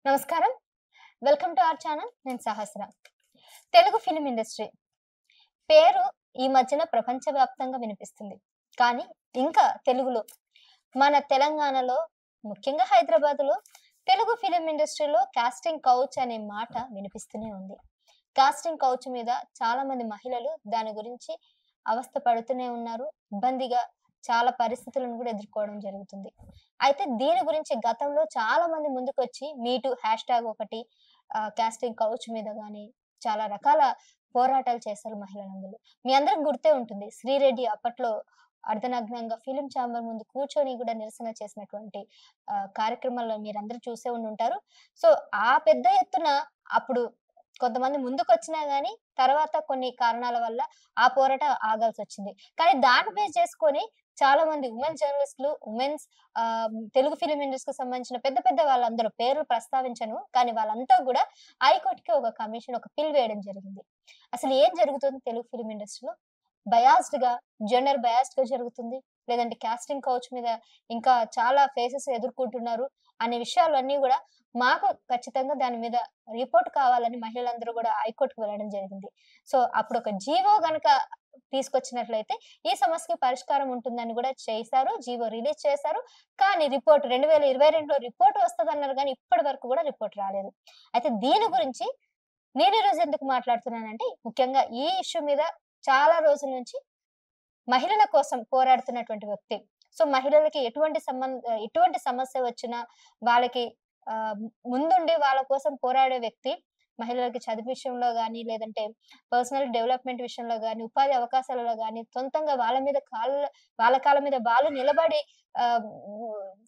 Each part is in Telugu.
నమస్కారం. Welcome to our channel. నేను సహస్ర. తెలుగు ఫిల్మ్ ఇండస్ట్రీ పేరు ఈ మధ్యన ప్రపంచవ్యాప్తంగా వినిపిస్తుంది. కానీ ఇంకా తెలుగులో మన తెలంగాణలో ముఖ్యంగా హైదరాబాద్‌లో తెలుగు ఫిల్మ్ ఇండస్ట్రీలో కాస్టింగ్ కౌచ్ అనే మాట వినిపిస్తూనే ఉంది. కాస్టింగ్ కౌచ్ మీద చాలామంది మహిళలు దాని గురించి అవస్థ పడుతూనే ఉన్నారు. ఇబ్బందిగా చాలా పరిస్థితులను కూడా ఎదుర్కోవడం జరుగుతుంది. అయితే దీని గురించి గతంలో చాలా మంది ముందుకొచ్చి మీ టూ హ్యాష్‌ట్యాగ్ ఒకటి కాస్టింగ్ కౌచ్ మీద గాని చాలా రకాల పోరాటాలు చేశారు మహిళలందరూ. మీ అందరికి గుర్తే ఉంటుంది. శ్రీరెడ్డి అప్పట్లో అర్ధనగ్నంగా ఫిల్మ్ ఛాంబర్ ముందు కూర్చొని కూడా నిరసన చేసినటువంటి కార్యక్రమాల్లో మీరందరూ చూసే ఉండుంటారు. సో, ఆ పెద్ద ఎత్తున అప్పుడు కొంతమంది ముందుకొచ్చినా గాని తర్వాత కొన్ని కారణాల వల్ల ఆ పోరాటం ఆగాల్సొచ్చింది. కానీ దాన్ని బేస్ చేసుకొని చాలా మంది వుమెన్ జర్నలిస్ట్‌లు, తెలుగు ఫిల్మ్ ఇండస్ట్రీకి సంబంధించిన పెద్ద పెద్ద వాళ్ళందరూ పేర్లు ప్రస్తావించను. కానీ వాళ్ళంతా గూడా హైకోర్ట్‌కి ఒక కమిషన్, ఒక పిల్ వేయడం జరిగింది. అసలు ఏం జరుగుతుంది తెలుగు ఫిల్మ్ ఇండస్ట్రీలో? బయాస్డ్‌గా, జెండర్ బయాస్డ్‌గా జరుగుతుంది. లేదంటే కాస్టింగ్ కౌచ్ మీద ఇంకా చాలా ఫేసెస్ ఎదుర్కొంటున్నారు అనే విషయాలన్నీ గూడా మాకు ఖచ్చితంగా దాని మీద రిపోర్ట్ కావాలని మహిళలందరూ గూడా హైకోర్ట్‌కి వెళ్ళడం జరిగింది. సో, అప్పుడొక జీవో గనక తీసుకొచ్చినట్లయితే ఈ సమస్యకి పరిష్కారం ఉంటుందని గూడా చేశారు. జీవో రిలీజ్ చేశారు. కానీ రిపోర్ట్ 2022లో రిపోర్ట్ వస్తదన్నారు గానీ ఇప్పటి వరకు గూడా రిపోర్ట్ రాలేదు. అయితే దీని గురించి నేను ఈరోజు ఎందుకు మాట్లాడుతున్నానంటే ముఖ్యంగా ఈ ఇష్యూ మీద చాలా రోజుల నుంచి మహిళల కోసం పోరాడుతున్నటువంటి వ్యక్తి. సో, మహిళలకి ఎటువంటి సమస్య వచ్చినా వాళ్ళకి ముందుండి వాళ్ళ కోసం పోరాడే వ్యక్తి. మహిళలకి చదువు విషయంలో గాని, లేదంటే పర్సనల్ డెవలప్‌మెంట్ విషయంలో గాని, ఉపాధి అవకాశాలలో గాని, సొంతంగా వాళ్ళ కాళ్ళ మీద వాళ్ళు నిలబడి ఆహ్,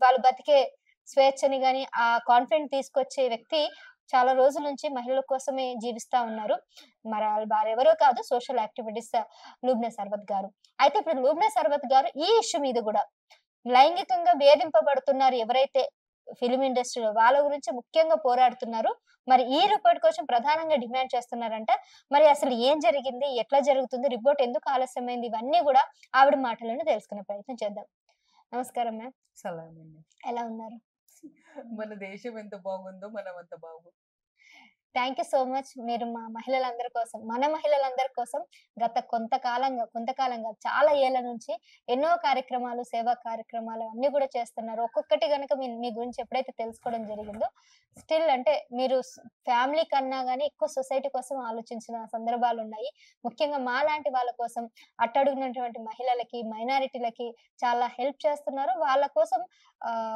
వాళ్ళు బతికే స్వేచ్ఛని గాని, ఆ కాన్ఫిడెంట్ తీసుకొచ్చే వ్యక్తి చాలా రోజుల నుంచి మహిళల కోసమే జీవిస్తా ఉన్నారు. మరి వారెవరో కాదు, సోషల్ యాక్టివిటీస్ లూబ్నా సర్వత్ గారు. అయితే ఇప్పుడు లూబ్నా సర్వత్ గారు ఈ ఇష్యూ మీద గూడా లైంగికంగా వేధింపబడుతున్నారు ఎవరైతే ఫిల్మ్ ఇండస్ట్రీలో వాళ్ళ గురించి ముఖ్యంగా పోరాడుతున్నారు. మరి ఈ రిపోర్ట్ కోసం ప్రధానంగా డిమాండ్ చేస్తున్నారంట. మరి అసలు ఏం జరిగింది? ఎట్లా జరుగుతుంది? రిపోర్ట్ ఎందుకు ఆలస్యమైంది? ఇవన్నీ గూడా ఆవిడ మాటల్లోనే తెలుసుకునే ప్రయత్నం చేద్దాం. నమస్కారం మ్యామ్. సలామండి. ఎలా ఉన్నారు? మన దేశం ఎంత బాగుందో మనం అంత బాగు. Thank you so much. మీరు మా మహిళలందరి కోసం, మన మహిళలందరి కోసం గత కొంతకాలంగా చాలా ఏళ్ల నుంచి ఎన్నో కార్యక్రమాలు, సేవా కార్యక్రమాలు అన్నీ గూడా చేస్తున్నారు. ఒక్కొక్కటి గనక మీ గురించి ఎప్పుడైతే తెలుసుకోవడం జరిగిందో, స్టిల్ అంటే మీరు ఫ్యామిలీ కన్నా గాని ఎక్కువ సొసైటీ కోసం ఆలోచించిన సందర్భాలున్నాయి. ముఖ్యంగా మాలాంటి వాళ్ళ కోసం అట్టడుగునటువంటి మహిళలకి, మైనారిటీలకి చాలా హెల్ప్ చేస్తున్నారు. వాళ్ళ కోసం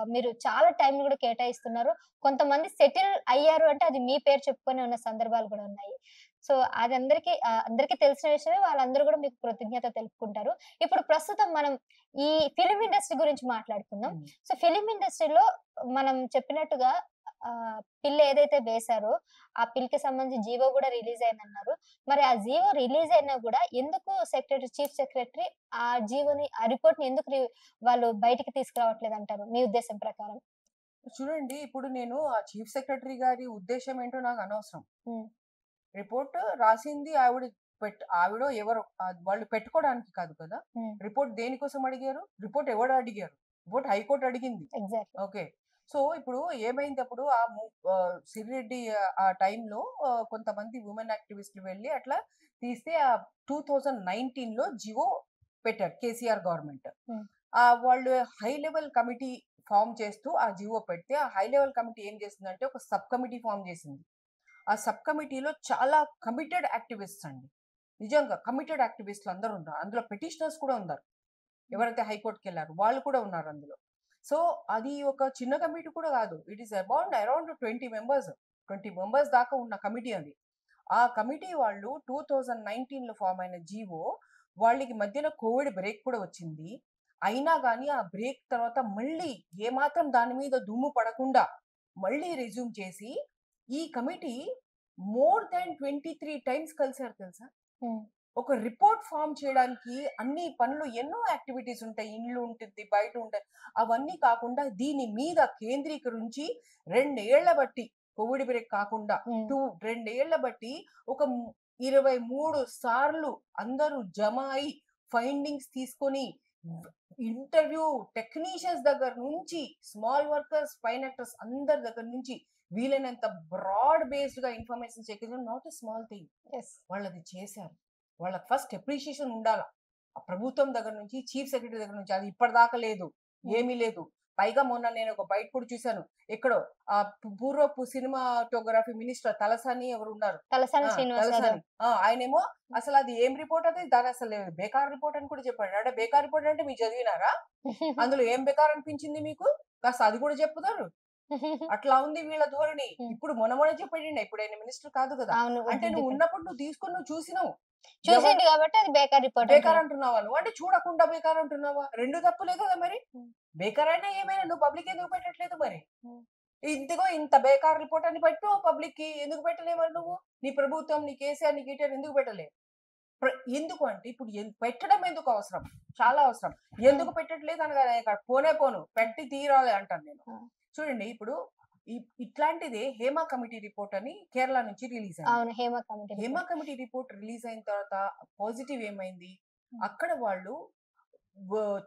మీరు చాలా టైంని గూడా కేటాయిస్తున్నారు. కొంతమంది సెటిల్ అయ్యారు అంటే అది మీ పేరు చెప్పుకొని ఉన్న సందర్భాలు కూడా ఉన్నాయి. సో, అది అందరికీ తెలిసిన విషయమే. వాళ్ళందరూ గూడా మీకు కృతజ్ఞత తెలుపుకుంటారు. ఇప్పుడు ప్రస్తుతం మనం ఈ ఫిల్మ్ ఇండస్ట్రీ గురించి మాట్లాడుకుందాం. హ్మ్. సో, ఫిల్మ్ ఇండస్ట్రీలో మనం చెప్పినట్టుగా పిల్ ఏదైతే వేశారో, ఆ పిల్‌కి సంబంధించి జీవో గూడా రిలీజ్ అయిందన్నారు. మరి ఆ జీవో రిలీజ్ అయినా గూడా ఎందుకు చీఫ్ సెక్రటరీ ఆ రిపోర్ట్‌ని ఎందుకు వాళ్ళు బయటికి తీసుకురావట్లేదంటారు మీ ఉద్దేశం ప్రకారం? చూడండి, ఇప్పుడు నేను ఆ చీఫ్ సెక్రటరీ గారి ఉద్దేశ్యం ఏంటో నాకు అనవసరం. హ్మ్. రిపోర్ట్ రాసింది ఆవిడో ఎవరో వాళ్ళు పెట్టుకోవడానికి కాదు కదా! హ్మ్. రిపోర్ట్ దేనికోసం అడిగారు? రిపోర్ట్ ఎవరు అడిగారు? రిపోర్ట్ హైకోర్ట్ అడిగింది. ఎగ్జాక్ట్‌లీ. ఓకే. సో, ఇప్పుడు ఏమైందప్పుడు సిరిరెడ్డి ఆ టైంలో కొంతమంది వుమెన్ యాక్టివిస్ట్‌లు వెళ్లి అట్లా తీస్తే 2019లో జివో పెట్టారు కేసీఆర్ గవర్నమెంట్. హ్మ్. వాళ్ళు హై లెవెల్ కమిటీ ఫార్మ్ చేస్తూ ఆ జివో పెడితే, ఆ హై లెవెల్ కమిటీ ఏం చేసిందంటే ఒక సబ్ కమిటీ ఫార్మ్ చేసింది. ఆ సబ్ కమిటీలో చాలా కమిటెడ్ యాక్టివిస్ట్స్ అండి. నిజంగా కమిటెడ్ యాక్టివిస్ట్‌లు అందరూ ఉన్నారు. అందులో పెటిషనర్స్ కూడా ఉన్నారు. హ్మ్. ఎవరైతే హైకోర్ట్‌కెళ్లారో వాళ్ళు కూడా ఉన్నారు అందులో. సో, అది ఒక చిన్న కమిటీ కూడా కాదు. It is around 20 members. 20 members దాకా ఉన్న కమిటీ అది. ఆ కమిటీ వాళ్ళు 2019లో ఫార్మ్ అయిన జీవో వాళ్ళకి మధ్యలో కోవిడ్ బ్రేక్ కూడా వచ్చింది. అయినా గాని ఆ బ్రేక్ తర్వాత మళ్ళీ ఏమాత్రం దాని మీద దుమ్ము పడకుండా మళ్ళీ రెజ్యూమ్ చేసి ఈ కమిటీ మోర్ థాన్ 23 టైమ్స్ కలిసారు తెలుసా? హ్మ్. ఒక రిపోర్ట్ ఫార్మ్ చేయడానికి అన్ని పనులు ఎన్నో యాక్టివిటీస్ ఉంటాయి. ఇల్లు ఉంటుంది, బయట ఉంటాయి. అవన్నీ కాకుండా దీని మీద కేంద్రీకరించి 2 ఏళ్ల బట్టి కోవిడ్ బ్రేక్ కాకుండా హ్మ్. 2 ఏళ్ల బట్టి ఒక 23 సార్లు అందరూ జమ అయి ఫైండింగ్స్ తీసుకొని ఇంటర్వ్యూ టెక్నీషియన్స్ దగ్గర నుంచి స్మాల్ వర్కర్స్ ఫైన్ యాక్టర్స్ అందరి దగ్గర నుంచి వీలైనంత బ్రాడ్ బేస్డ్ గా ఇన్ఫర్మేషన్ సేకరించడం నాట్ ఎ స్మాల్ థింగ్. వాళ్ళది చేశారు. వాళ్ళకి ఫస్ట్ అప్రిషియేషన్ ఉండాల. ఆ ప్రభుత్వం దగ్గర నుంచి చీఫ్ సెక్రటరీ దగ్గర నుంచి. అది ఇప్పటిదాకా లేదు, ఏమీ లేదు. పైగా మొన్న నేను ఒక బయట కూడా చూశాను, ఎక్కడో ఆ పూర్వపు సినిమాటోగ్రఫీ మినిస్టర్ తలసాని ఎవరు ఉన్నారు, తలసాని శ్రీనివాస్ యాదవ్. తలసాని ఆయనేమో అసలు అది ఏం రిపోర్ట్, అది దాని అసలు బేకార్ రిపోర్ట్ అని కూడా చెప్పాడు. అంటే బేకార్ రిపోర్ట్ అంటే మీరు చదివినారా? అందులో ఏం బేకార్ అనిపించింది మీకు? కాస్త అది కూడా చెప్పుతారు. అట్లా ఉంది వీళ్ళ ధోరణి. ఇప్పుడు మొన్న చెప్పాడండి, ఇప్పుడు ఆయన మినిస్టర్ కాదు కదా. అవును, అంటే నువ్వు ఉన్నప్పుడు నువ్వు తీసుకొని నువ్వు చూసినావు, చూసింది కాబట్టి అది బేకార్ రిపోర్ట్ బేకార్ అంటున్నావా నువ్వు? అంటే చూడకుండా బేకార్ అంటున్నావా? రెండు తప్పులే కదా మరి. బేకార్ అయినా ఏమైనా నువ్వు పబ్లిక్ ఎందుకు పెట్టట్లేదు మరి? ఇంతగో ఇంత బేకార్ రిపోర్ట్ అని పెట్టు పబ్లిక్ కి, ఎందుకు పెట్టలేమని నువ్వు? నీ ప్రభుత్వం, నీ కేసీఆర్, నీ కేటీఆర్ ఎందుకు పెట్టలేదు? ఎందుకు అంటే ఇప్పుడు పెట్టడం ఎందుకు అవసరం, చాలా అవసరం. ఎందుకు పెట్టట్లేదు అనగా పోనే పోను పెట్టి తీరాలి అంటాను నేను. చూడండి ఇప్పుడు ఇట్లాంటిదే హేమా కమిటీ రిపోర్ట్ అని కేరళ నుంచి రిలీజ్ అయింది. హేమా కమిటీ రిపోర్ట్ రిలీజ్ అయిన తర్వాత పాజిటివ్ ఏమైంది, అక్కడ వాళ్ళు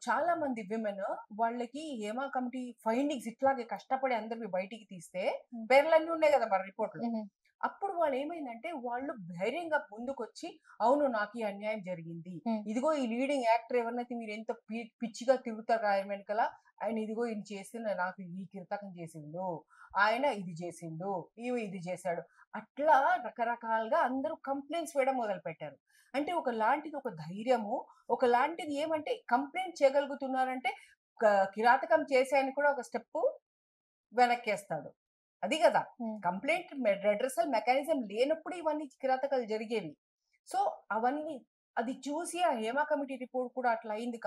చాలా మంది విమెన్ వాళ్ళకి హేమా కమిటీ ఫైండింగ్స్ ఇట్లాగే కష్టపడి అందరికి బయటికి తీస్తే పేర్లన్నీ ఉన్నాయి కదా మన రిపోర్ట్ లో. అప్పుడు వాళ్ళు ఏమైందంటే వాళ్ళు ధైర్యంగా ముందుకొచ్చి అవును నాకు ఈ అన్యాయం జరిగింది, ఇదిగో ఈ లీడింగ్ యాక్టర్ ఎవరినైతే మీరు ఎంత పిచ్చిగా తిరుగుతారు ఆయన వెనకాల, ఆయన ఇదిగో ఇది చేసిన నాకు ఈ కిరతకం చేసిండు, ఆయన ఇది చేసిండు, ఇది చేశాడు, అట్లా రకరకాలుగా అందరూ కంప్లైంట్స్ వేయడం మొదలు పెట్టారు. అంటే ఒకలాంటిది ఒక ధైర్యము, ఒకలాంటిది ఏమంటే కంప్లైంట్ చేయగలుగుతున్నారంటే కిరాతకం చేశాయని కూడా ఒక స్టెప్ వెనక్కేస్తాడు. అది కదా కంప్లైంట్ రెడ్రెసల్ మెకానిజం లేనప్పుడు ఇవన్నీ కిరాతకాలు జరిగేవి. సో అవన్నీ అది చూసి ఆ హేమా కమిటీ రిపోర్ట్ కూడా అట్లా అయింది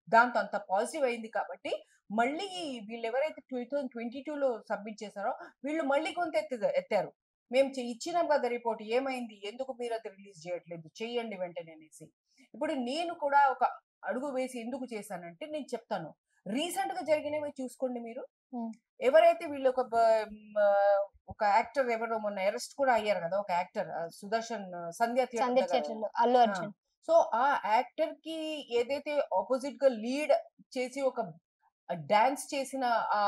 దాంతో అంత పాజిటివ్ అయింది కాబట్టి మళ్ళీ వీళ్ళు ఎవరైతే 2022లో సబ్మిట్ చేశారో వీళ్ళు మళ్ళీ కొంత ఎత్తారు. మేము ఇచ్చినాం కదా రిపోర్ట్, ఏమైంది, ఎందుకు మీరు అది రిలీజ్ చేయట్లేదు, చెయ్యండి వెంటనే అనేసి. ఇప్పుడు నేను కూడా ఒక అడుగు వేసి ఎందుకు చేశానంటే నేను చెప్తాను. రీసెంట్ గా జరిగినవి చూసుకోండి మీరు. ఎవరైతే వీళ్ళు ఒక యాక్టర్ ఎవరో మొన్న అరెస్ట్ కూడా అయ్యారు కదా, ఒక యాక్టర్ సుదర్శన్ సంధ్య అల్లు అర్జున్. సో ఆ యాక్టర్ కి ఏదైతే ఆపోజిట్ గా లీడ్ చేసి ఒక డాన్స్ చేసిన ఆ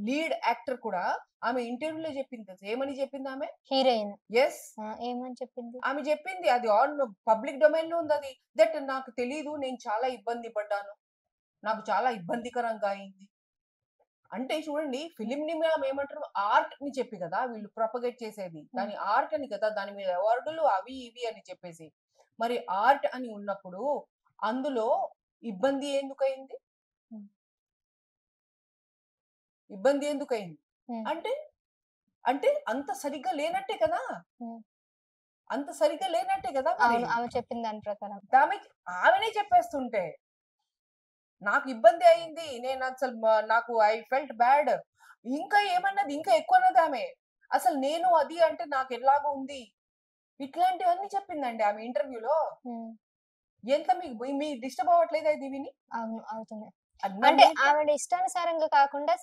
లీడ్ యాక్టర్ కూడా ఆమె ఇంటర్వ్యూలో చెప్పింది, ఏమని చెప్పింది ఆమె, హీరోయిన్. ఎస్ ఏమని చెప్పింది ఆమె చెప్పింది, అది ఆన్ పబ్లిక్ డొమైన్ లో ఉంది, అది దట్ నాకు తెలీదు, నేను చాలా ఇబ్బంది పడ్డాను, నాకు చాలా ఇబ్బందికరంగా అయింది. అంటే చూడండి ఫిలిం ని మేము ఏమంటారు ఆర్ట్ ని చెప్పి కదా వీళ్ళు ప్రొపగేట్ చేసేది, దాని ఆర్ట్ అని కదా, దాని మీద అవార్డులు అవి ఇవి అని చెప్పేసి. మరి ఆర్ట్ అని ఉన్నప్పుడు అందులో ఇబ్బంది ఎందుకయింది, ఇబ్బంది ఎందుకయింది అంటే అంటే అంత సరిగ్గా లేనట్టే కదా, అంత సరిగ్గా లేనట్టే కదా. ఆమె చెప్పిన దాని ప్రకారం ఆమెనే చెప్పేస్తుంటే నాకు ఇబ్బంది అయింది, నేను అసలు నాకు ఐ ఫెల్ట్ బ్యాడ్, ఇంకా ఏమన్నది, ఇంకా ఎక్కువ అన్నది ఆమె, అసలు నేను అది అంటే నాకు ఎలాగో ఉంది, ఇట్లాంటివన్నీ చెప్పిందండి ఆమె ఇంటర్వ్యూలో. ఎంత మీ డిస్టర్బ్ అవ్వట్లేదు అది విని? అవుతుంది. అంటే ఆవిడ ఇష్టానుసారంగా కాకుండా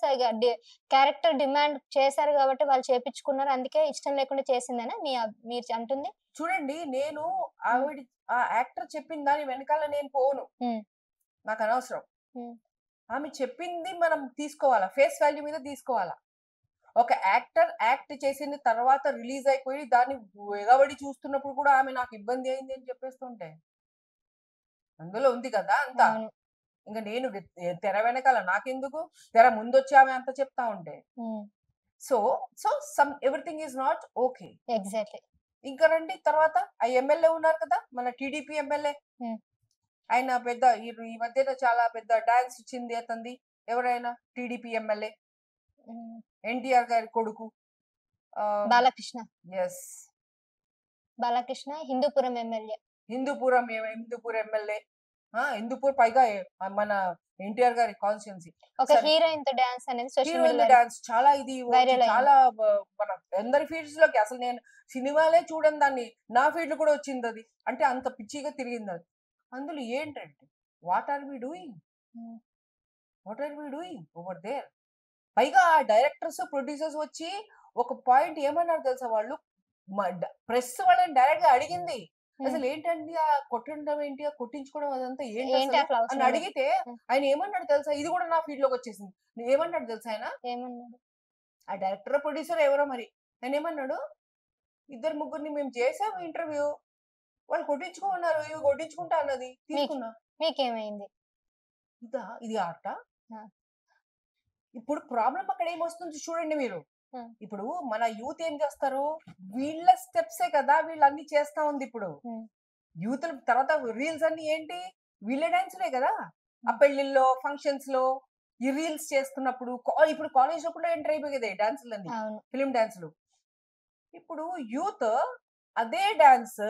క్యారెక్టర్ డిమాండ్ చేశారు కాబట్టి వాళ్ళు చేపించుకున్నారు, అందుకే ఇష్టం లేకుండా చేసిందని మీరు అంటుంది. చూడండి నేను ఆవిడ ఆ యాక్టర్ చెప్పిన దాని వెనకాల నేను పోను, నాకు అనవసరం. ఆమె చెప్పింది మనం తీసుకోవాలా, ఫేస్ వాల్యూ మీద తీసుకోవాలా. ఒక యాక్టర్ యాక్ట్ చేసిన తర్వాత రిలీజ్ అయిపోయి దాన్ని ఎగబడి చూస్తున్నప్పుడు కూడా ఆమె నాకు ఇబ్బంది అయింది అని చెప్పేస్తుంటే అందులో ఉంది కదా అంతా. ఇంకా నేను తెర వెనకాల నాకెందుకు, తెర ముందు వచ్చి ఆమె అంత చెప్తా ఉంటే. So so some everything is not okay. Exactly. ఇంకా రండి తర్వాత ఆ ఎమ్మెల్యే ఉన్నారు కదా మన టీడీపీ ఎమ్మెల్యే, ఆయన పెద్ద ఈ మధ్యన చాలా పెద్ద డాన్స్ ఇచ్చింది అతంది, ఎవరైనా టీడీపీ ఎమ్మెల్యే ఎన్టీఆర్ గారి కొడుకు Balakrishna. Yes Balakrishna Hindupuram MLA. Hindupuram MLA, Hindupur పైగా మన ఎన్టీఆర్ గారి కాన్స్టిట్యున్సీ. ఒక హీరోయిన్ తో డాన్స్ అనేది సోషల్ మీడియాలో డాన్స్ చాలా ఇది చాలా మన అందరి ఫీల్డ్స్ లోకి, అసలు నేను సినిమాలే చూడని దాన్ని నా ఫీల్డ్ కూడా వచ్చింది అది, అంటే అంత పిచ్చిగా తిరిగింది అది. అందులో ఏంటంటే what are we doing over there. పైగా ఆ డైరెక్టర్స్ ప్రొడ్యూసర్స్ వచ్చి ఒక పాయింట్ ఏమన్నారు తెలుసా, వాళ్ళు ప్రెస్ వాళ్ళని డైరెక్ట్ గా అడిగింది, అసలు ఏంటండి ఆ కొట్టడం ఏంటి, ఆ కొట్టించుకోవడం అదంతా ఏంటి ఏంటి అసలు అసలు అని అవసరం లేదు. అడిగితే ఆయన ఏమన్నాడు తెలుసా? ఇది కూడా నా ఫీల్డ్ లోకి వచ్చేసింది. ఏమన్నాడు తెలుసా ఆయన? ఏమన్నాడు? ఆ డైరెక్టర్ ప్రొడ్యూసర్ ఎవరో మరి, ఆయన ఏమన్నాడు, ఇద్దరు ముగ్గురిని మేము చేసాము ఇంటర్వ్యూ, వాళ్ళు కొట్టించుకోమన్నారు, ఇవి కొట్టించుకుంటా అన్నది, మీకు తీసుకున్నా. మీకేమైంది? ఇది ఆర్టా? ఆ, ఇప్పుడు ప్రాబ్లం అక్కడ ఏమొస్తుంది చూడండి మీరు. ఆ, ఇప్పుడు మన యూత్ ఏం చేస్తారు, వీళ్ళ స్టెప్సే కదా వీళ్ళు అన్ని చేస్తా ఉంది ఇప్పుడు. ఉమ్, యూత్ తర్వాత రీల్స్ అన్ని ఏంటి, వీళ్ళ డాన్సులే కదా. ఆ పెళ్లిల్లో ఫంక్షన్స్ లో ఈ రీల్స్ చేస్తున్నప్పుడు ఇప్పుడు కాలేజ్ లో కూడా ఎంటర్ అయిపోయేది డాన్సులన్నీ, అవును. ఫిలిం డాన్సులు. ఇప్పుడు యూత్ అదే డాన్స్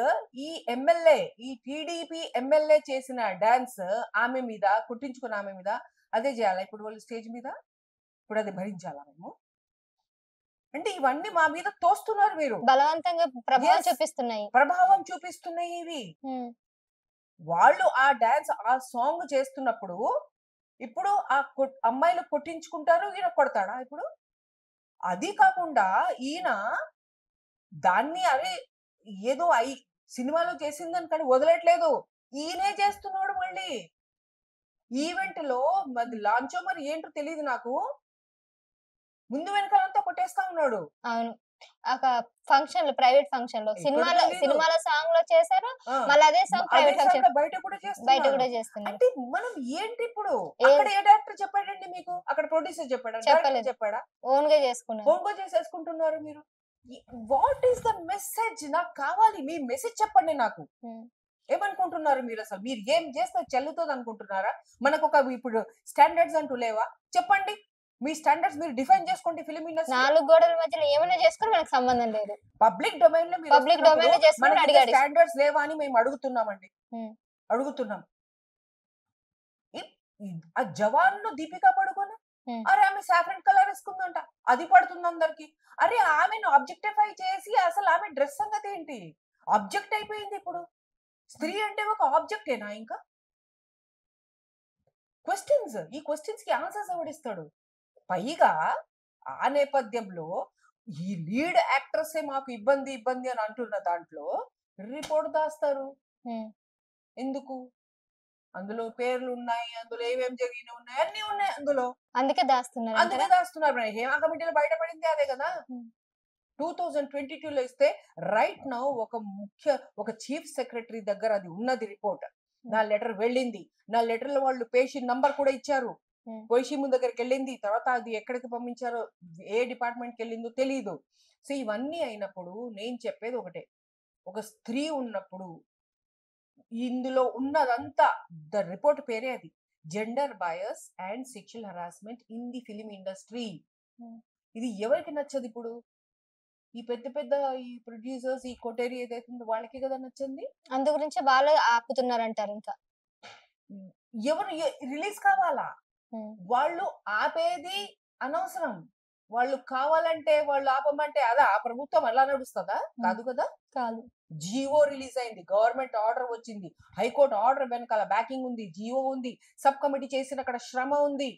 ఈ ఎమ్మెల్యే, ఈ టీడీపీ ఎమ్మెల్యే చేసిన డాన్స్ ఆమె మీద కుట్టించుకున్న ఆమె మీద అదే చేయాలా ఇప్పుడు వాళ్ళు స్టేజ్ మీద? ఇప్పుడు అది భరించాలా మేము? అంటే ఇవన్నీ మా మీద తోస్తున్నారు మీరు. బలవంతంగా ప్రభావం Yes. చూపిస్తున్నాయి. ప్రభావం చూపిస్తున్నాయి ఇవి. ఉమ్, వాళ్ళు ఆ డాన్స్ ఆ సాంగ్ చేస్తున్నప్పుడు ఇప్పుడు ఆ అమ్మాయిలు కొట్టించుకుంటారు, ఈయన కొడతాడా ఇప్పుడు? అది కాకుండా ఈయన దాన్ని అరే ఏదో సినిమాలో చేసిందని కానీ వదలట్లేదు, ఈయనే చేస్తున్నాడు మళ్ళీ ఈవెంట్ లో. మరి లాంచో మరి ఏంటో తెలియదు నాకు, ముందు వెనకాలంతా కొట్టేస్తా ఉన్నాడు. అవును. ఒక ఫంక్షన్ లో, ప్రైవేట్ ఫంక్షన్ లో, ఎక్కడ తెలీదు. సినిమాలో సాంగ్ లో చేశారు, ఆ, మళ్ళీ అదే సాంగ్ అదే ప్రైవేట్ సాంగ్ ఫంక్షన్ బయట కూడా బయట చేస్తున్నారు. కూడా చేస్తున్నారు. అంటే మనం ఏంటి ఇప్పుడు, ఏ అక్కడ ఏ డైరెక్టర్ చెప్పాడండి మీకు? అక్కడ ప్రొడ్యూసర్ చెప్పాడా, డైరెక్టర్ చెప్పలేదు, చెప్పాడా? ఓన్ గా చేసుకున్నారు. హోంగో చేసేసుకుంటున్నారు మీరు. What is the message? నాకు కావాలి, మీ మెసేజ్ చెప్పండి నాకు. ఉమ్, ఏమనుకుంటున్నారు మీరు? అసలు మీరు ఏం చేస్తే చెల్లుతుంది అనుకుంటున్నారా? మనకు ఒక ఇప్పుడు స్టాండర్డ్స్ అంటూ లేవా? చెప్పండి, మీ స్టాండర్డ్స్ మీరు డిఫైన్ చేసుకోండి. ఫిలిం ఇండస్ట్రీ నాలుగు గోడల మధ్యలో ఏమైనా చేసుకుని మనకు సంబంధం లేదు. పబ్లిక్ డొమైన్ లో మీరు పబ్లిక్ డొమైన్ లో చేసుకుని మనకి అడిగాడు. స్టాండర్డ్స్ లేవా అని మేము అడుగుతున్నామండి, ఉమ్, అడుగుతున్నాం. ఆ జవాన్ లో దీపికా పడుకొని ఉమ్, అరే ఆమె సాఫ్రన్ కలర్ వేసుకుందంట, అది పడుతుంది అందరికి. అరే ఆమెను ఆబ్జెక్టిఫై చేసి అసలు ఆమె డ్రెస్ సంగతి ఏంటి? ఆబ్జెక్ట్ అయిపోయింది ఇప్పుడు. స్త్రీ అంటే ఒక ఆబ్జెక్టేనా? ఇంకా క్వశ్చన్స్, ఈ క్వశ్చన్స్ కి ఆన్సర్స్ ఎవడిస్తాడు? పైగా ఆ నేపథ్యంలో ఈ లీడ్ యాక్ట్రెస్ మాకు ఇబ్బంది ఇబ్బంది అని అంటున్న దాంట్లో రిపోర్ట్ దాస్తారు ఉమ్. ఎందుకు? అందులో పేర్లు ఉన్నాయి, అందులో ఏమేమి జరిగిన ఉన్నాయి, అన్ని ఉన్నాయి అందులో. అందుకే దాస్తున్నారు అందుకే అంటారా? దాస్తున్నారు. మరి హేమా కమిటీలో బయటపడింది అదే కదా. ఉమ్, 2022లో ఇస్తే రైట్ నౌ ఒక చీఫ్ సెక్రటరీ దగ్గర అది ఉన్నది రిపోర్ట్. నా లెటర్ వెళ్ళింది, నా లెటర్ లో వాళ్ళు పేషెంట్ నంబర్ కూడా ఇచ్చారు. ఉమ్, పొజిషన్ దగ్గరికి వెళ్ళింది, తర్వాత అది ఎక్కడికి పంపించారో, ఏ డిపార్ట్మెంట్కి వెళ్ళిందో తెలియదు. సో ఇవన్నీ అయినప్పుడు నేను చెప్పేది ఒకటే, ఒక స్త్రీ ఉన్నప్పుడు ఇందులో ఉన్నదంతా, ద రిపోర్ట్ పేరే అది, gender bias and sexual harassment in the film industry. Um. ఇది ఎవరికి నచ్చదు ఇప్పుడు? ఈ పెద్ద పెద్ద ఈ ప్రొడ్యూసర్స్, ఈ కొటేరి ఏదైతే ఉందో వాళ్ళకి కదా నచ్చింది. అందు గురించి వాళ్ళు ఆపుతున్నారు అంటారు ఇంకా. ఎవరు రిలీజ్ కావాలా, ఉమ్, వాళ్ళు ఆపేది అనవసరం. వాళ్ళు కావాలంటే వాళ్ళు ఆపమంటే అదా ఆ ప్రభుత్వం ఎలా నడుస్తుందా? కాదు కదా. కాదు. జియో రిలీజ్ అయింది, గవర్నమెంట్ ఆర్డర్ వచ్చింది, హైకోర్టు ఆర్డర్ వెనకాల బ్యాకింగ్ ఉంది, జియో ఉంది, సబ్ కమిటీ చేసిన అక్కడ శ్రమ ఉంది.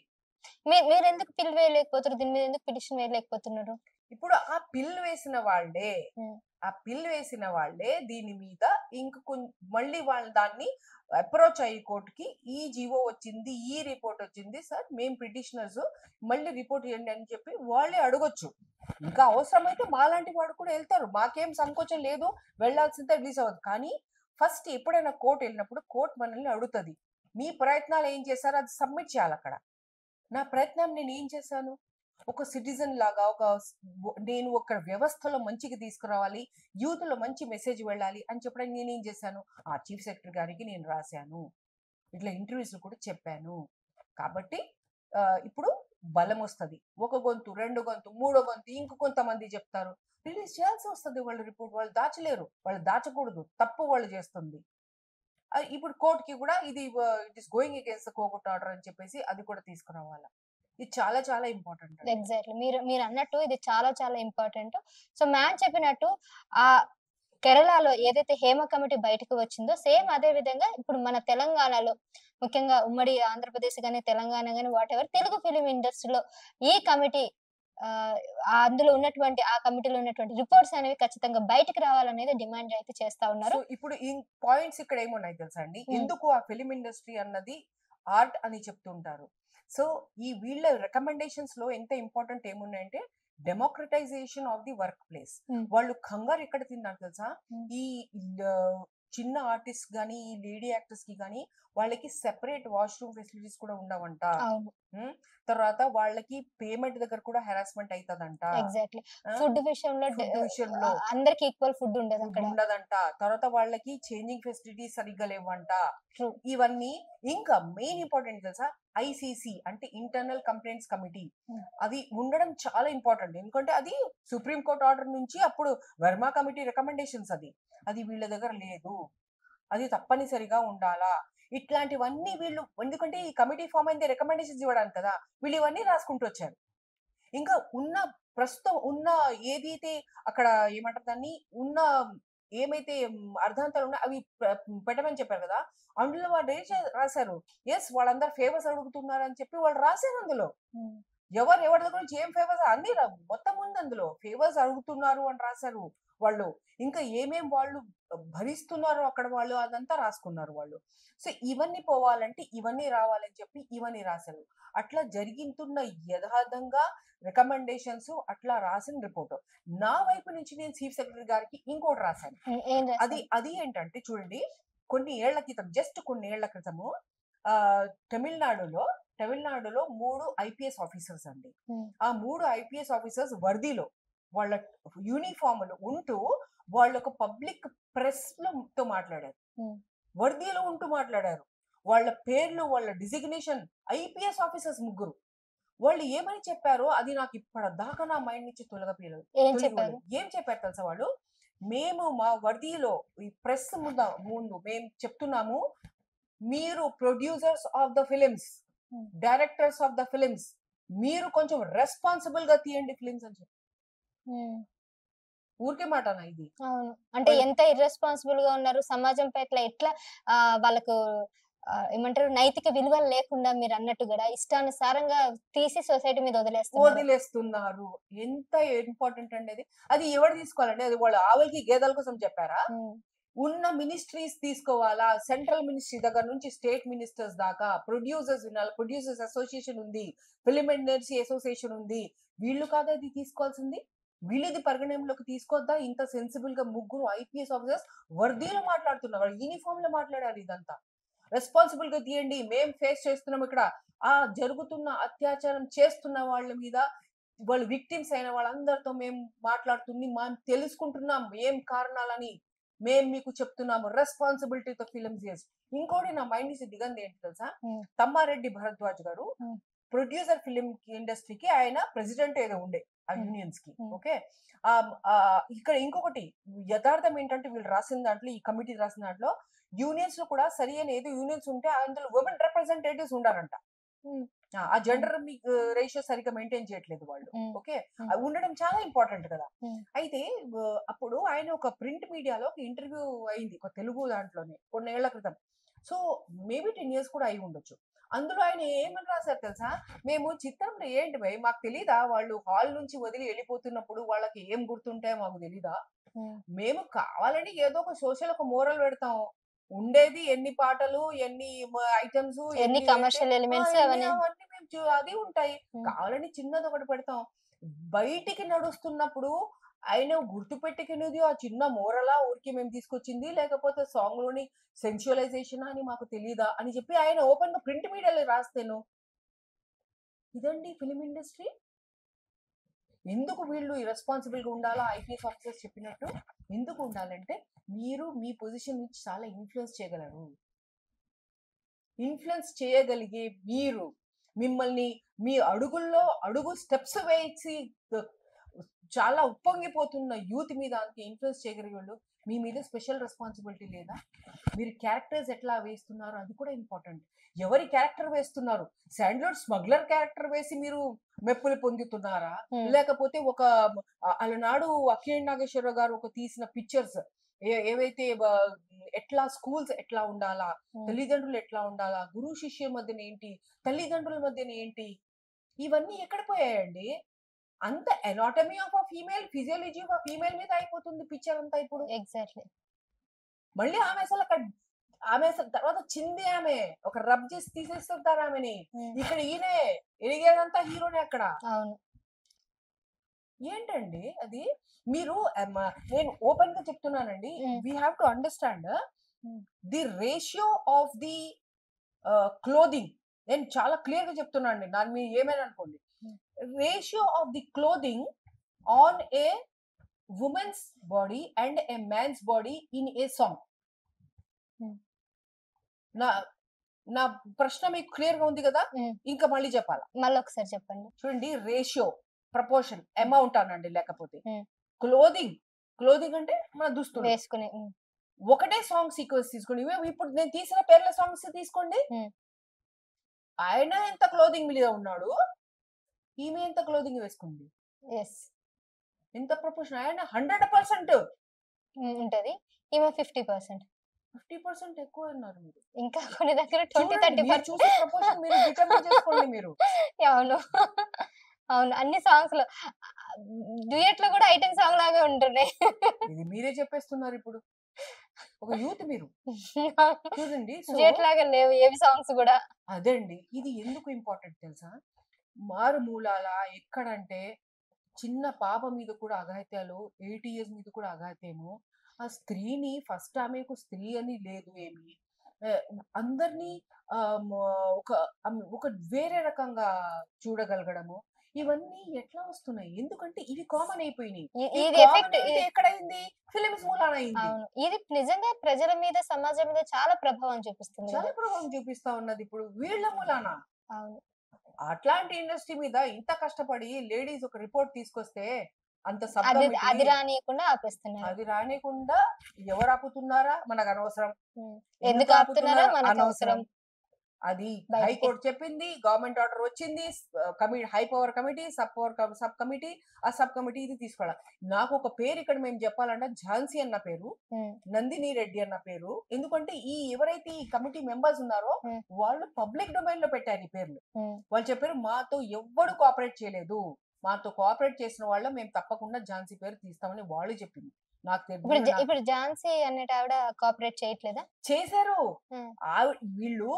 మీరు ఎందుకు పిల్ వేయలేకపోతున్నారు? దీని మీద ఎందుకు పిటిషన్ వేయలేకపోతున్నారు? ఇప్పుడు ఆ పిల్ వేసిన వాళ్ళే, ఉమ్, ఆ పిల్ వేసిన వాళ్ళే దీని మీద ఇంక మళ్ళీ వాళ్ళు దాన్ని అప్రోచ్ అయ్యి కోర్టుకి, ఈ జీవో వచ్చింది, ఈ రిపోర్ట్ వచ్చింది సార్, మేము పిటిషనర్స్ మళ్ళీ రిపోర్ట్ ఇవ్వండి అని చెప్పి వాళ్ళే అడగొచ్చు. ఇంకా అవసరమైతే మాలాంటి వాడు కూడా వెళ్తారు, మాకేం సంకోచం లేదు, వెళ్లాల్సిందే, రిలీజ్ అవ్వదు. కానీ ఫస్ట్ ఎప్పుడైనా కోర్టు వెళ్ళినప్పుడు కోర్టు మనల్ని అడుగుతుంది, మీ ప్రయత్నాలు ఏం చేశారో అది సబ్మిట్ చేయాలి అక్కడ. నా ప్రయత్నం నేను ఏం చేశాను, ఒక సిటిజన్ లాగా, నేను ఒక వ్యవస్థలో మంచిగా తీసుకురావాలి, యూత్ లో మంచి మెసేజ్ వెళ్ళాలి అని చెప్పడానికి నేనేం చేశాను, ఆ చీఫ్ సెక్రటరీ గారికి నేను రాశాను, ఇట్లా ఇంటర్వ్యూస్ కూడా చెప్పాను. కాబట్టి ఇప్పుడు బలం వస్తుంది. ఒక గొంతు, రెండు గొంతు, మూడో గొంతు, ఇంక కొంతమంది చెప్తారు, రిలీజ్ చేయాల్సి వస్తుంది వాళ్ళ రిపోర్ట్. వాళ్ళు దాచలేరు, వాళ్ళు దాచకూడదు, తప్పు వాళ్ళు చేస్తుంది. ఇప్పుడు కోర్టుకి కూడా ఇది it is going against court order అని చెప్పేసి అది కూడా తీసుకురావాలా. ఇది చాలా చాలా ఇంపార్టెంట్. ఎగ్జాక్ట్లీ మీరు అన్నట్టు ఇది చాలా చాలా ఇంపార్టెంట్. సో మ్యామ్ చెప్పినట్టు ఆ కేరళలో ఏదైతే హేమ కమిటీ బయటకు వచ్చిందో సేమ్ అదే విధంగా ఇప్పుడు మన తెలంగాణలో, ముఖ్యంగా ఉమ్మడి ఆంధ్రప్రదేశ్ గానీ తెలంగాణ గానీ వాట్ ఎవర్, తెలుగు ఫిలిం ఇండస్ట్రీలో ఈ కమిటీ అందులో ఉన్నటువంటి ఆ కమిటీలో ఉన్నటువంటి రిపోర్ట్స్ అనేవి ఖచ్చితంగా బయటకు రావాలనేది డిమాండ్ అయితే చేస్తా సో ఉన్నారు. ఇప్పుడు ఈ పాయింట్స్ ఇక్కడ ఏమున్నాయి తెలుసా అండి, హ్మ్. ఎందుకు ఆ ఫిలిం ఇండస్ట్రీ అన్నది ఆర్ట్ అని చెప్తుంటారు. సో ఈ వీళ్ళ రికమెండేషన్స్ లో ఎంత ఇంపార్టెంట్ ఏమున్నాయంటే democratization of the workplace. Hmm. వాళ్ళు కంగారు ఎక్కడ తిన్నారు తెలుసా, హ్మ్. ఈ ఆ, చిన్న ఆర్టిస్ట్ గానీ ఈ లేడీ యాక్టర్స్ కి గానీ వాళ్ళకి సెపరేట్ వాష్రూమ్ ఫెసిలిటీస్ కూడా ఉండవంట. అవును. ఉమ్, తర్వాత వాళ్ళకి పేమెంట్ దగ్గర కూడా హెరాస్మెంట్ అవుతుందంట. ఎగ్జాక్ట్‌లీ. ఫుడ్ విషయంలో ఫుడ్ విషయంలో అందరికి ఈక్వల్ ఫుడ్ ఫుడ్ ఉండదక్కడ. ఉండదంట. తర్వాత వాళ్ళకి చేంజింగ్ ఫెసిలిటీస్ సరిగ్గా లేవంట. ట్రూ. ఇవన్నీ ఇంకా మెయిన్ ఇంపార్టెంట్ తెలుసా, ఐసీసీ అంటే ఇంటర్నల్ కంప్లైంట్స్ కమిటీ హ్మ్. అది ఉండడం చాలా ఇంపార్టెంట్. ఎందుకంటే అది సుప్రీం కోర్ట్ ఆర్డర్ నుంచి అప్పుడు వర్మ కమిటీ రికమెండేషన్స్, అది వీళ్ళ దగ్గర లేదు. అది తప్పనిసరిగా ఉండాలా. ఇట్లాంటివన్నీ వీళ్ళు, ఎందుకంటే ఈ కమిటీ ఫామ్ అయింది రికమెండేషన్స్ ఇవ్వడానికి కదా, వీళ్ళు ఇవన్నీ రాసుకుంటూ వచ్చారు. ఇంకా ఉన్న ప్రస్తుతం ఉన్న ఏదైతే అక్కడ ఏమంటారు దాన్ని ఉన్న ఏమైతే అర్థాంతరాలు ఉన్నాయో అవి పెట్టమని చెప్పారు కదా, అందులో వాళ్ళు రాశారు ఎస్ వాళ్ళందరూ ఫేవర్స్ అడుగుతున్నారు అని చెప్పి వాళ్ళు రాశారు అందులో. హ్మ్. ఎవరి దగ్గర నుంచి ఏం ఫేవర్స్ అన్ని మొత్తం ఉంది అందులో, ఫేవర్స్ అడుగుతున్నారు అని రాశారు వాళ్ళు. ఇంకా ఏమేం వాళ్ళు భరిస్తున్నారు అక్కడ వాళ్ళు అదంతా రాసుకున్నారు వాళ్ళు. సో ఇవన్నీ పోవాలంటే ఇవన్నీ రావాలని చెప్పి ఇవన్నీ రాశారు. అట్లా జరిగింటున్న యథార్థంగా రికమెండేషన్స్ అట్లా రాసిన రిపోర్ట్. నా వైపు నుంచి నేను చీఫ్ సెక్రటరీ గారికి ఇంకోటి రాశాను. ఏం అది రాశారు? అది ఏంటంటే చూడండి, కొన్ని ఏళ్ల క్రితం, జస్ట్ కొన్ని ఏళ్ల క్రితము ఆ తమిళనాడులో తమిళనాడులో 3 ఐపీఎస్ ఆఫీసర్స్ అండి. హ్మ్. ఆ 3 ఐపీఎస్ ఆఫీసర్స్ వర్దీలో వాళ్ళ యూనిఫామ్లు ఉంటూ వాళ్ళు ఒక పబ్లిక్ ప్రెస్ తో మాట్లాడారు. హ్మ్. వర్దీలో ఉంటూ మాట్లాడారు. వాళ్ళ పేర్లు వాళ్ళ డిజిగ్నేషన్ ఐపీఎస్ ఆఫీసర్స్ ముగ్గురు. వాళ్ళు ఏమని చెప్పారో అది నాకు ఇప్పటిదాకా నా మైండ్ నుంచి ఏం చెప్పారు? తొలగిపోలేదు. ఏం చెప్పారు తెలుసా వాళ్ళు, మేము మా వర్దీలో ఈ ప్రెస్ ముందు మేము చెప్తున్నాము, మీరు ప్రొడ్యూసర్స్ ఆఫ్ ద ఫిలిమ్స్, హ్మ్. డైరెక్టర్స్ ఆఫ్ ద ఫిలిమ్స్, మీరు కొంచెం రెస్పాన్సిబుల్ గా తీయండి ఫిలిమ్స్ అని చెప్పి. హ్మ్. ఊరికే మాటనా ఇది? అవును. అంటే వాళ్ళు ఎంత ఇర్రెస్పాన్సిబుల్ గా ఉన్నారు. సమాజం పట్ల ఎట్లా వాళ్ళకు ఏమంటారు నైతిక విలువలు లేకుండా మీరన్నట్టు గూడా ఇష్టానుసారంగా తీసి సొసైటీ మీద వదిలేస్తున్నారు. వదిలేస్తున్నారు. ఎంత ఇంపార్టెంట్ అండి అది. అది ఎవరు తీసుకోవాలండి? అది వాళ్ళ ఆవులకి గేదెల కోసం చెప్పారా? హ్మ్. ఉన్న మినిస్ట్రీస్ తీసుకోవాలా, సెంట్రల్ మినిస్ట్రీ దగ్గర నుంచి స్టేట్ మినిస్టర్స్ దాకా, ప్రొడ్యూసర్స్ వినాలి, ప్రొడ్యూసర్స్ అసోసియేషన్ ఉంది, ఫిలిం ఇండస్ట్రీ అసోసియేషన్ ఉంది. వీళ్ళు కాదా ఇది తీసుకోవాల్సింది? వీళ్ళది పరిగణనలోకి తీసుకోవద్దా? ఇంత సెన్సిబుల్ గా ముగ్గురు ఐపీఎస్ ఆఫీసర్స్ వర్దీలో మాట్లాడుతున్నారు, యూనిఫామ్ లో మాట్లాడారు. ఇదంతా రెస్పాన్సిబుల్ గా తీయండి, మేం ఫేస్ చేస్తున్నాం ఇక్కడ. ఆ జరుగుతున్న అత్యాచారం చేస్తున్న వాళ్ళ మీద, వాళ్ళు విక్టిమ్స్ అయిన వాళ్ళందరితో మేము మాట్లాడుతుంది, మనం తెలుసుకుంటున్నాం ఏం కారణాలని, మేము మీకు చెప్తున్నాము రెస్పాన్సిబిలిటీతో ఫిలిమ్స్ చేసి. ఇంకోటి నా మైండ్ నుంచి దిగంది ఏంటి తెలుసా, హ్మ్. తమ్మారెడ్డి భరద్వాజ్ గారు హ్మ్. ప్రొడ్యూసర్ ఫిలిం ఇండస్ట్రీకి ఆయన ప్రెసిడెంట్ ఏదో ఉండే ఆ హ్మ్. యూనియన్స్ కి. హ్మ్. ఓకే. ఇక్కడ ఇంకొకటి యథార్థం ఏంటంటే వీళ్ళు రాసిన దాంట్లో, ఈ కమిటీ రాసిన దాంట్లో యూనియన్స్ లో కూడా సరి అయిన ఏదో యూనియన్స్ ఉంటే అందులో ఉమెన్ రిప్రజెంటేటివ్స్ ఉండాలంట. హ్మ్. ఆ జెండర్ రేషియో సరిగ్గా మెయింటైన్ చేయట్లేదు వాళ్ళు. హ్మ్. ఓకే. హ్మ్. అవి ఉండడం చాలా ఇంపార్టెంట్ కదా. హ్మ్. అయితే అప్పుడు ఆయన ఒక ప్రింట్ మీడియాలో ఒక ఇంటర్వ్యూ అయింది, ఒక తెలుగు దాంట్లోనే కొన్నేళ్ల క్రితం. సో మేబీ 10 years కూడా అయి ఉండొచ్చు. అందులో ఆయన ఏమని రాశారు తెలుసా, మేము చిత్రంలో ఏంటి భయ్ మాకు తెలీదా, వాళ్ళు హాల్ నుంచి వదిలి వెళ్ళిపోతున్నప్పుడు వాళ్ళకి ఏం గుర్తుంటాయో మాకు తెలీదా, హ్మ్. మేము కావాలని ఏదో ఒక సోషల్ ఒక మోరల్ పెడతాం, ఉండేది ఎన్ని పాటలు ఎన్ని ఐటమ్స్ ఎన్ని ఎన్ని కమర్షియల్ ఎలిమెంట్స్ అవన్నీ. అవన్నీ మేము అది ఉంటాయి, హ్మ్. కావాలని చిన్నది ఒకటి పెడతాం. బయటికి నడుస్తున్నప్పుడు ఆయన గుర్తు పెట్టుకునేది ఆ చిన్న మోరలా ఊరికి మేము తీసుకొచ్చింది, లేకపోతే సాంగ్ లోని సెన్షువలైజేషన్ అని మాకు తెలీదా అని చెప్పి ఆయన ఓపెన్ గా ప్రింట్ మీడియాలో రాస్తేను. ఇదండి ఫిలిం ఇండస్ట్రీ. ఎందుకు వీళ్ళు ఇరెస్పాన్సిబుల్ గా ఉండాలా ఐపీఎస్ ఆఫీసర్స్ చెప్పినట్టు? ఎందుకు ఉండాలంటే మీరు మీ పొజిషన్ నుంచి చాలా ఇన్ఫ్లుయెన్స్ చేయగలరు. ఇన్ఫ్లుయెన్స్ చేయగలిగే మీరు, మిమ్మల్ని మీ అడుగుల్లో అడుగు స్టెప్స్ వేసి చాలా ఉప్పొంగిపోతున్న యూత్ మీద అంత ఇన్ఫ్లుయెన్స్ చేయగలిగే వాళ్ళు, మీ మీద స్పెషల్ రెస్పాన్సిబిలిటీ లేదా? మీరు క్యారెక్టర్స్ ఎట్లా వేస్తున్నారు అది కూడా ఇంపార్టెంట్. ఎవరి క్యారెక్టర్ వేస్తున్నారు? శాండ్లవుడ్ స్మగ్లర్ క్యారెక్టర్ వేసి మీరు మెప్పులు పొందుతున్నారా? హ్మ్. లేకపోతే ఒక అలనాడు అఖిల్ నాగేశ్వరరావు గారు ఒక తీసిన పిక్చర్స్ ఏవైతే ఎట్లా స్కూల్స్ ఎట్లా ఉండాలా, హ్మ్. తల్లిదండ్రులు ఎట్లా ఉండాలా, గురువు శిష్యుల మధ్యన ఏంటి, తల్లిదండ్రుల మధ్యన ఏంటి, ఇవన్నీ ఎక్కడ పోయాయండి? అంత anatomy of a female, physiology of a female మీద అయిపోతుంది పిక్చర్ అంతా ఇప్పుడు. ఎగ్జాక్ట్లీ. మళ్ళీ ఆమె అసలు తర్వాత చింది ఆమె ఒక రబ్ చేసి తీసేస్తుంటారు ఆమెని. ఇక్కడ ఈయనే ఎరిగేదంతా హీరోనే అక్కడ. అవును. ఏంటండి అది? మీరు నేను ఓపెన్ గా చెప్తున్నానండి, we have to understand the ratio of the clothing. నేను చాలా క్లియర్ గా చెప్తున్నాను, దాని మీరు ఏమైనా అనుకోండి. Ratio of the clothing on a women's body and a man's body in a song. నా ప్రశ్న మీకు క్లియర్ గా ఉంది కదా? ఇంకా మళ్ళీ చెప్పాలా? మళ్ళీ ఒకసారి చెప్పండి. చూడండి, రేషియో, ప్రపోర్షన్, అమౌంట్ అనండి, లేకపోతే క్లోదింగ్ అంటే మన దుస్తులు వేసుకుని ఒకటే సాంగ్ సీక్వెన్స్ తీసుకోండి. ఇప్పుడు నేను తీసిన పేర్ల సాంగ్స్ తీసుకోండి, ఆయన ఎంత క్లోదింగ్ మీద ఉన్నాడు, ఈమె ఎంత క్లోదింగ్ వేసుకుంది, ఎంత ప్రపోర్షన్. ఆయన 100% ఉంటది, ఈమె 50%. 50% ఎక్కువ అన్నారు మీరు. ఇంకా కొన్ని దగ్గర 20-30% చూసే ప్రపోర్షన్ మీరు డిటర్మిన్ చేసుకోండి మీరు. అవును అవును, అన్ని సాంగ్స్ లో డ్యూయట్ లో కూడా ఐటెం సాంగ్ లాగా ఉంటున్నాయి. ఇది మీరే చెప్పేస్తున్నారు ఇప్పుడు, ఒక యూత్ మీరు చూడండి. డ్యూయట్ లాగా లేవు ఏవి సాంగ్స్ కూడా. అదే అండి, ఇది ఎందుకు ఇంపార్టెంట్ తెలుసా? మారుమూలాల ఎక్కడంటే చిన్న పాప మీద కూడా అఘాయిత్యాలు, 8 years మీద కూడా అఘాయిత్యము. ఆ స్త్రీని ఫస్ట్ ఆమెకు స్త్రీ అని లేదు ఏమి, అందరినీ ఒక ఒక వేరే రకంగా చూడగలగడము, ఇవన్నీ ఎట్లా వస్తున్నాయి? ఎందుకంటే ఇవి కామన్ అయిపోయినాయి. ఇది ఎఫెక్ట్ ఎక్కడైంది? ఫిలిమ్స్ మూలాన అయింది. ఇది నిజంగా ప్రజల మీద, సమాజం మీద చాలా ప్రభావం చూపిస్తుంది, చాలా ప్రభావం చూపిస్తా ఉన్నది ఇప్పుడు వీళ్ళ మూలాన. అవును. అట్లాంటి ఇండస్ట్రీ మీద ఇంత కష్టపడి లేడీస్ ఒక రిపోర్ట్ తీసుకొస్తే అంత అది రానియకుండా ఆపేస్తున్నారు. అది రానియకుండా ఎవరు ఆపుతున్నారా మనకు అనవసరం, ఎందుకు ఆపుతున్నారా మనకు అవసరం. అది హైకోర్టు చెప్పింది, గవర్నమెంట్ ఆర్డర్ వచ్చింది, high power committee, sub committee, ఆ సబ్ కమిటీ ఇది తీసుకోవాలి. నాకు ఒక పేరు ఇక్కడ మేము చెప్పాలంటే ఝాన్సీ అన్న పేరు, నందిని రెడ్డి అన్న పేరు. ఎందుకంటే ఎవరైతే ఈ కమిటీ మెంబర్స్ ఉన్నారో వాళ్ళు పబ్లిక్ డొమైన్ లో పెట్టారు ఈ పేర్లు. వాళ్ళు చెప్పారు మాతో ఎవ్వడు కోఆపరేట్ చేయలేదు, మాతో కోఆపరేట్ చేసిన వాళ్ళ మేము తప్పకుండా ఝాన్సీ పేరు తీస్తామని వాళ్ళు చెప్పింది. నాకు ఇప్పుడు ఝాన్సీ అన్నట్టు ఆవిడ కోఆపరేట్ చేయట్లేదా? చేశారు. వీళ్ళు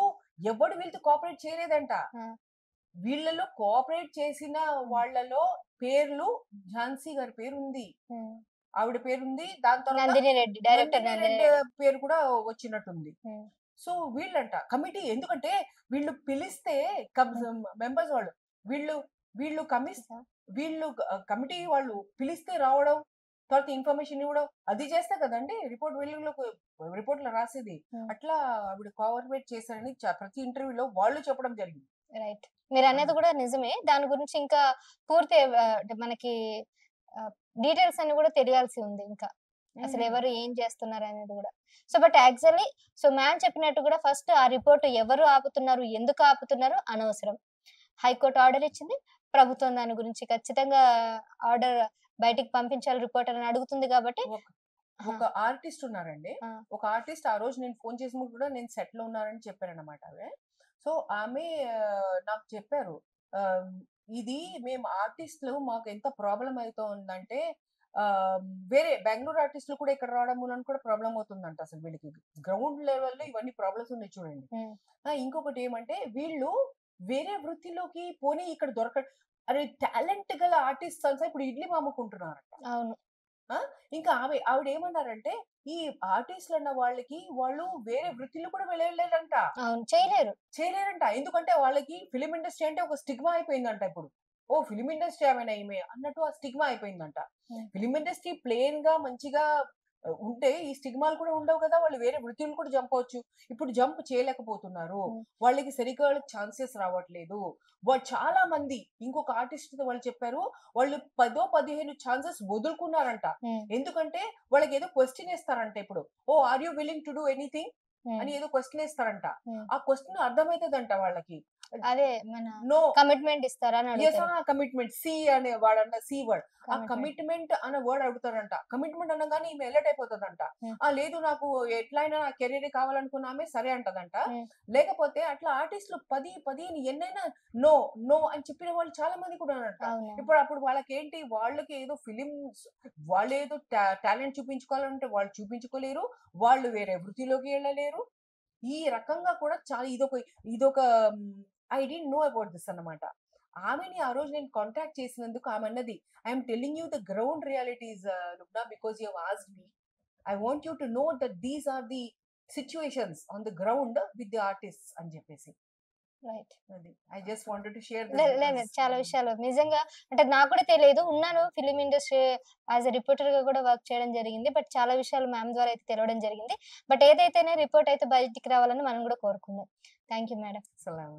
ఎవడు వీళ్ళతో కోఆపరేట్ చేయలేదంట. వీళ్ళలో కోఆపరేట్ చేసిన వాళ్ళలో పేర్లు ఝాన్సీ గారి పేరు ఉంది, ఆవిడ పేరుంది, దాని తర్వాత పేరు కూడా వచ్చినట్టుంది. సో వీళ్ళంట కమిటీ, ఎందుకంటే వీళ్ళు పిలిస్తే మెంబర్స్ వాళ్ళు వీళ్ళు కమిటీ వాళ్ళు పిలిస్తే రావడం, తర్వాత ఇన్ఫర్మేషన్ ఇవ్వడం, అది చేస్తే కదండి రిపోర్ట్ లో రాసేది. అట్లా ఆవిడ కోఆపరేట్ చేశారని ప్రతి ఇంటర్వ్యూలో వాళ్ళు చెప్పడం జరిగింది. రైట్, మీరు అనేది కూడా నిజమే. దాని గురించి ఇంకా పూర్తి మనకి డీటెయిల్స్ అన్ని కూడా తెలియాల్సి ఉంది, ఇంకా అసలు ఎవరు ఏం చేస్తున్నారు అనేది కూడా. సో బట్ యాక్చువల్లీ మ్యామ్ చెప్పినట్టు కూడా ఫస్ట్ ఆ రిపోర్ట్ ఎవరు ఆపుతున్నారు, ఎందుకు ఆపుతున్నారు అనవసరం. హైకోర్టు ఆర్డర్ ఇచ్చింది, ప్రభుత్వం దాని గురించి ఖచ్చితంగా ఆర్డర్ బయటికి పంపించాలి రిపోర్ట్ అని అడుగుతుంది కాబట్టి. ఒక ఆర్టిస్ట్ ఉన్నారండి, ఒక ఆర్టిస్ట్, ఆ రోజు నేను ఫోన్ చేసినప్పుడు కూడా నేను సెట్ లో ఉన్నానని చెప్పారనమాట ఆమె. సో ఆమె నాకు చెప్పారు, ఇది మేము ఆర్టిస్టులు మాకు ఎంత ప్రాబ్లం అవుతూ ఉందంటే, వేరే బెంగళూరు ఆర్టిస్టులు కూడా ఇక్కడ రావడం వల్ల కూడా ప్రాబ్లం అవుతుందంట. అసలు వీళ్ళకి గ్రౌండ్ లెవెల్లో ఇవన్నీ ప్రాబ్లమ్స్ ఉన్నాయి చూడండి. ఇంకొకటి ఏమంటే వీళ్ళు వేరే వృత్తిలోకి పోనీ ఇక్కడ అరే టాలెంట్ గల ఆర్టిస్ట్ అంతా ఇప్పుడు ఇడ్లీ అమ్ముకుంటున్నారంట. అవును. ఇంకా ఆవిడ ఏమన్నారంటే ఈ ఆర్టిస్టులు అన్న వాళ్ళకి వాళ్ళు వేరే వృత్తిలో కూడా వెళ్ళలేరంట, చేయలేరంట. ఎందుకంటే వాళ్ళకి ఫిలిం ఇండస్ట్రీ అంటే ఒక స్టిగ్మా అయిపోయిందంట. ఇప్పుడు ఫిలిం ఇండస్ట్రీ ఏమైనా ఈమె అన్నట్టు ఆ స్టిగ్మా అయిపోయిందంట. ఫిలిం ఇండస్ట్రీ ప్లేన్ గా మంచిగా ఉంటే ఈ స్టిగ్మాలు కూడా ఉండవు కదా, వాళ్ళు వేరే వృత్తులు కూడా జంప్ అవచ్చు. ఇప్పుడు జంప్ చేయలేకపోతున్నారు, వాళ్ళకి సరిగ్గా ఛాన్సెస్ రావట్లేదు. వాళ్ళు చాలా మంది, ఇంకొక ఆర్టిస్ట్ వాళ్ళు చెప్పారు, వాళ్ళు 10-15 ఛాన్సెస్ వదులుకున్నారంట. ఎందుకంటే వాళ్ళకి ఏదో క్వశ్చన్ ఇస్తారంట. ఇప్పుడు are you willing to do anything, అని ఏదో క్వశ్చన్ వేస్తారంట. Hmm. ఆ క్వశ్చన్ అర్థమవుతుందంట వాళ్ళకి. అదే మన నో కమిట్మెంట్ ఇస్తారా అని ఎస్ అడుగుతారు. కమిట్మెంట్ సి అనే వాడంట, సి వర్డ్. ఆ Commitment. కమిట్మెంట్ అనే వర్డ్ అడుగుతారంట. కమిట్మెంట్ అనగానే ఈమె ఎలర్ట్ అయిపోతుందంట. Hmm. లేదు నాకు ఎట్లయినా నా కెరీర్ కావాలనుకున్న ఆమె సరే అంటదంట. Hmm. లేకపోతే అట్లా ఆర్టిస్టులు 10 ఎన్నైనా నో నో అని చెప్పిన వాళ్ళు చాలా మంది కూడా ఉన్నారంట. అవును. అప్పుడు వాళ్ళకి ఏంటి, వాళ్ళకి ఏదో ఫిలిమ్స్ వాళ్ళు ఏదో టాలెంట్ చూపించుకోవాలంటే వాళ్ళు చూపించుకోలేరు, వాళ్ళు వేరే వృత్తిలోకి వెళ్ళలేరు. ఈ రకంగా కూడా చాలా ఇదొక I don't know about this అన్నమాట. ఆమెని ఆ రోజు నేను కాంటాక్ట్ చేసినందుకు ఆమె అన్నది, I'm telling you the ground realities Lubna, because you asked me. I want you to know that these are the situations on the ground with the artist అని చెప్పేసి. రైట్. అది I just wanted to share లేదు చాలా విషయాలు నిజంగా అంటే నాకు కూడా తెలియదు. ఉన్నాను film industry as a reporter గా కూడా వర్క్ చేయడం జరిగింది. బట్ చాలా విషయాలు మ్యామ్ ద్వారా అయితే తెలవడం జరిగింది. బట్ ఏదైతేనే రిపోర్ట్ అయితే బయటికి రావాలని మనం కూడా కోరుకుందాం. Thank you madam. సలాం.